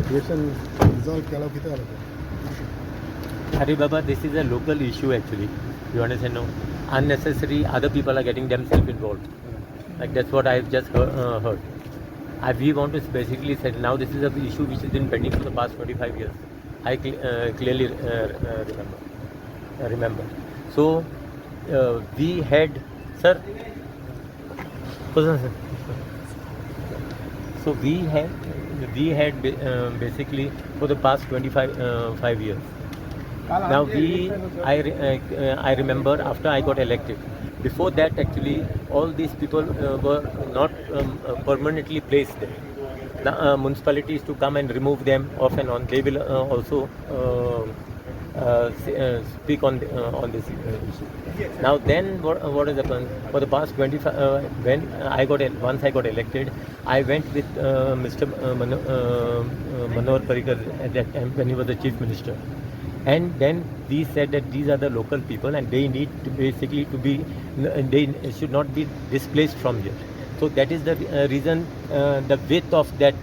situation resolve केला किती आलं? Hari Baba, this is a local issue actually. You understand? No, unnecessary. Other people are getting themselves involved. Like that's what I've just heard. We want to basically say now this is an issue which has been pending for the past 25 years. I clearly remember. So we had, sir. So we had basically for the past 25 years. Now I remember after I got elected. Before that, actually, all these people were not permanently placed there. The municipalities to come and remove them off and on. They will also speak on this issue. Now, then what has happened for the past 25? Once I got elected, I went with Mr. Manohar Parrikar at that time when he was the chief minister. And then we said that these are the local people and they need to basically they should not be displaced from here. So that is the reason the width of that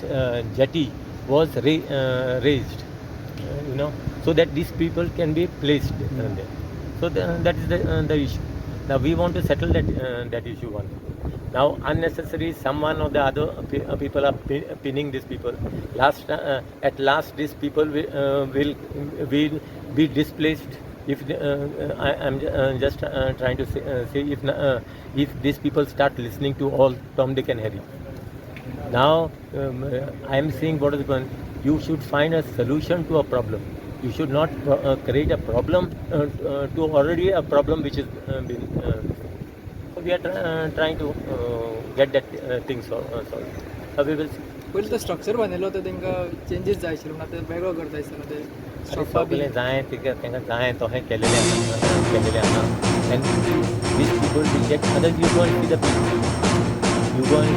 jetty was raised, so that these people can be placed there. So that is the issue. Now we want to settle that issue one. Now unnecessary, someone or the other people are pinning these people. At last, these people will be displaced. If I am just trying to say if these people start listening to all Tom, Dick and Harry. Now I am saying what is the point? You should find a solution to a problem. You should not create a problem to already a problem which is been. So we are trying to get that thing solved. We will see. पहिले तर structure बांधिल्लो होतं तांकां changes जाय आशिल्लो म्हणून आतां वेगळो करता दिसता ते सगळें जाय तांकां जाय तशें केलेलें आसा and these people will get other you go and see the people. You go and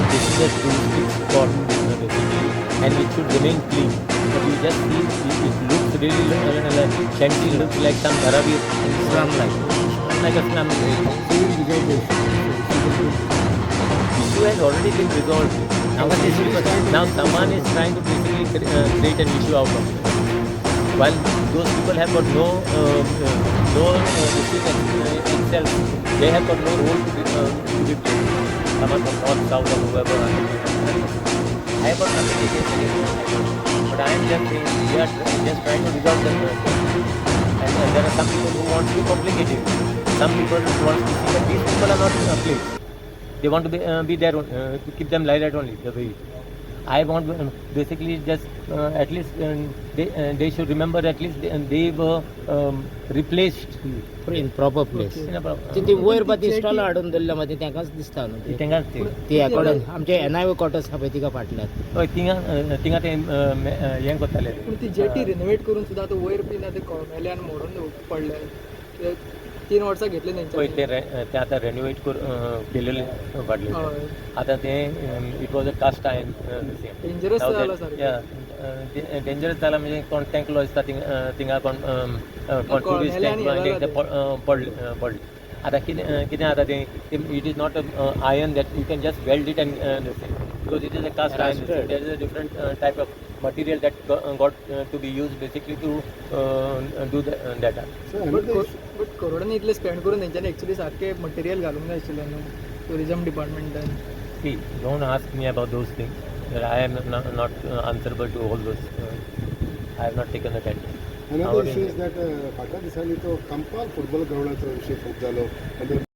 this is a touristic spot and it should remain clean. But you just see it looks really shanty, looks like some Dharavi slum like a slum. Issue has already been resolved. Now someone is trying to basically create an issue out of it. While those people have got no issue itself, they have got no role to be played. Someone from north, south, or whoever. I have got nothing against it, but I am just saying we are just trying to resolve the and there are some people who want to be complicated. Some people want to see that these people are not placed. They want to be there to keep them like that only. The way I want basically just at least they should remember at least they were replaced in proper place. ती वयर बा install हाडून दल्ल्या मध्ये तांकांच दिसता न्हू ती according आमचे एनआयओ क्वार्टर्स आहा पळय तिका फाटल्यान हय तिंगा ते हें करताले पूण ती जेटी रिनोवेट करून सुद्दां आतां वयर बीन आतां कोळमेल्यान मोडून पडले 3 वर्सां घेतली पळय ते आतां रेनोवेट केलेले वाडले आतां ते it was a cast iron dangerous जाला सारकें डेंजरस जाला म्हणजे कोण टँक लॉ दिसता थिंगा कोण टुरिस्ट टँक पडले आतां कितें आतां ते it is not iron that you can just weld it and because it is a cast iron there is a different type of material that got to be used basically to do that. But करोडांनी इतले spend करून तेंच्यांनी actually सारखे material घालूंक जाय आशिल्लें न्हू tourism डिपार्टमेंटान. See, don't ask me about those things. I am not answerable to all those. I have not taken the time. Another issue is that फाटल्या दिसांनी तो कंपाल फुटबॉल ग्राउंडाचो विशय खूब जालो.